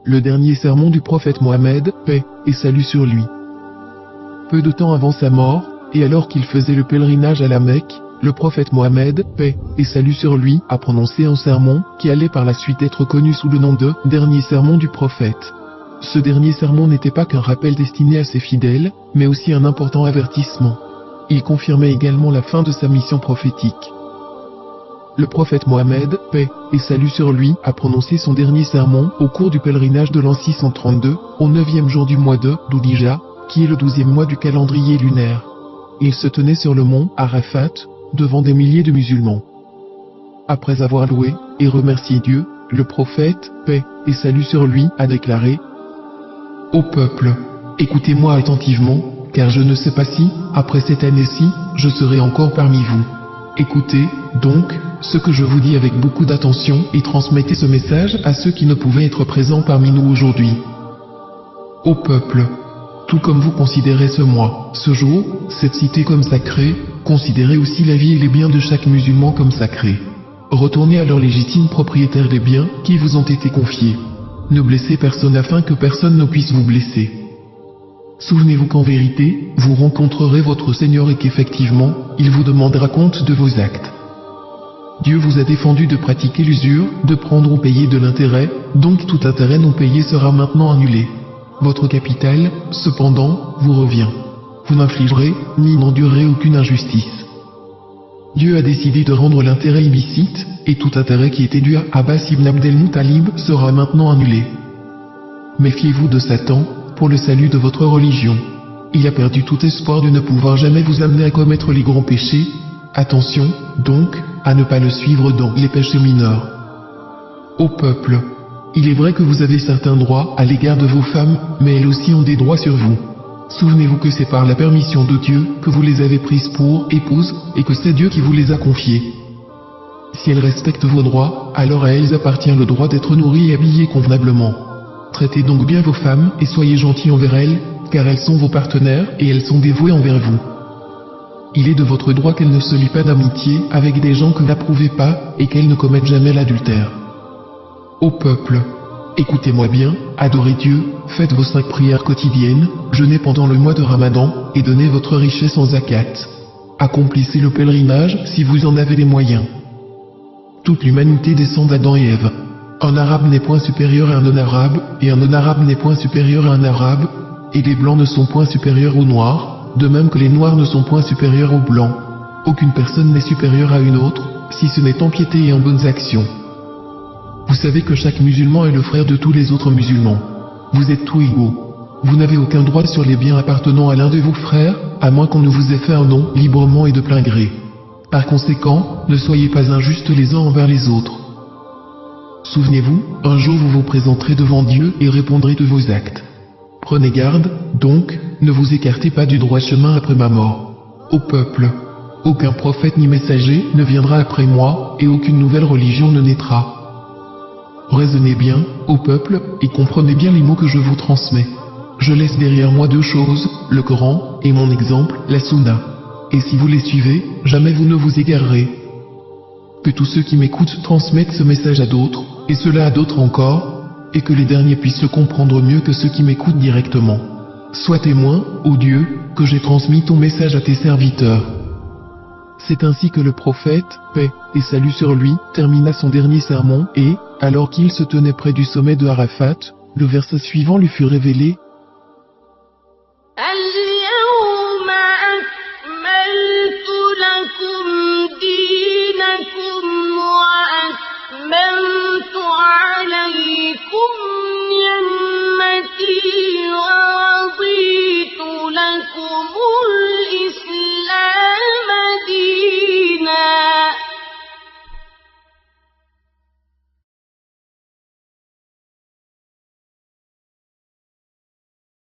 le dernier sermon du prophète Mohammed, paix et salut sur lui. Peu de temps avant sa mort, et alors qu'il faisait le pèlerinage à la Mecque, le prophète Mohammed, paix et salut sur lui, a prononcé un sermon qui allait par la suite être connu sous le nom de « dernier sermon du prophète ». Ce dernier sermon n'était pas qu'un rappel destiné à ses fidèles, mais aussi un important avertissement. Il confirmait également la fin de sa mission prophétique. Le prophète Mohammed, paix et salut sur lui, a prononcé son dernier sermon au cours du pèlerinage de l'an 632, au 9e jour du mois de Dhul-Hijjah, qui est le 12e mois du calendrier lunaire. Il se tenait sur le mont Arafat, devant des milliers de musulmans. Après avoir loué et remercié Dieu, le prophète, paix et salut sur lui, a déclaré : Ô peuple, écoutez-moi attentivement, car je ne sais pas si, après cette année-ci, je serai encore parmi vous. Écoutez, donc, ce que je vous dis avec beaucoup d'attention et transmettez ce message à ceux qui ne pouvaient être présents parmi nous aujourd'hui. Ô peuple, tout comme vous considérez ce mois, ce jour, cette cité comme sacrée, considérez aussi la vie et les biens de chaque musulman comme sacrés. Retournez à leurs légitimes propriétaires des biens qui vous ont été confiés. Ne blessez personne afin que personne ne puisse vous blesser. Souvenez-vous qu'en vérité, vous rencontrerez votre Seigneur et qu'effectivement, il vous demandera compte de vos actes. Dieu vous a défendu de pratiquer l'usure, de prendre ou payer de l'intérêt, donc tout intérêt non payé sera maintenant annulé. Votre capital, cependant, vous revient. Vous n'infligerez, ni n'endurerez aucune injustice. Dieu a décidé de rendre l'intérêt illicite, et tout intérêt qui était dû à Abbas ibn Abdel-Muttalib sera maintenant annulé. Méfiez-vous de Satan, pour le salut de votre religion. Il a perdu tout espoir de ne pouvoir jamais vous amener à commettre les grands péchés. Attention, donc, à ne pas le suivre dans les péchés mineurs. Ô peuple, il est vrai que vous avez certains droits à l'égard de vos femmes, mais elles aussi ont des droits sur vous. Souvenez-vous que c'est par la permission de Dieu que vous les avez prises pour épouses, et que c'est Dieu qui vous les a confiées. Si elles respectent vos droits, alors à elles appartient le droit d'être nourries et habillées convenablement. Traitez donc bien vos femmes et soyez gentils envers elles, car elles sont vos partenaires et elles sont dévouées envers vous. Il est de votre droit qu'elles ne se lient pas d'amitié avec des gens que vous n'approuvez pas et qu'elles ne commettent jamais l'adultère. Ô peuple, écoutez-moi bien, adorez Dieu, faites vos 5 prières quotidiennes, jeûnez pendant le mois de Ramadan et donnez votre richesse en zakat. Accomplissez le pèlerinage si vous en avez les moyens. Toute l'humanité descend d'Adam et Ève. Un arabe n'est point supérieur à un non-arabe, et un non-arabe n'est point supérieur à un arabe, et les blancs ne sont point supérieurs aux noirs, de même que les noirs ne sont point supérieurs aux blancs. Aucune personne n'est supérieure à une autre, si ce n'est en piété et en bonnes actions. Vous savez que chaque musulman est le frère de tous les autres musulmans. Vous êtes tous égaux. Vous n'avez aucun droit sur les biens appartenant à l'un de vos frères, à moins qu'on ne vous ait fait un nom librement et de plein gré. Par conséquent, ne soyez pas injustes les uns envers les autres. Souvenez-vous, un jour vous vous présenterez devant Dieu et répondrez de vos actes. Prenez garde, donc, ne vous écartez pas du droit chemin après ma mort. Ô peuple, aucun prophète ni messager ne viendra après moi, et aucune nouvelle religion ne naîtra. Raisonnez bien, ô peuple, et comprenez bien les mots que je vous transmets. Je laisse derrière moi 2 choses, le Coran, et mon exemple, la Sunna. Et si vous les suivez, jamais vous ne vous égarerez. Que tous ceux qui m'écoutent transmettent ce message à d'autres, et cela à d'autres encore, et que les derniers puissent le comprendre mieux que ceux qui m'écoutent directement. Sois témoin, ô Dieu, que j'ai transmis ton message à tes serviteurs. C'est ainsi que le prophète, paix et salut sur lui, termina son dernier sermon et, alors qu'il se tenait près du sommet de Arafat, le verset suivant lui fut révélé. ورضيت لكم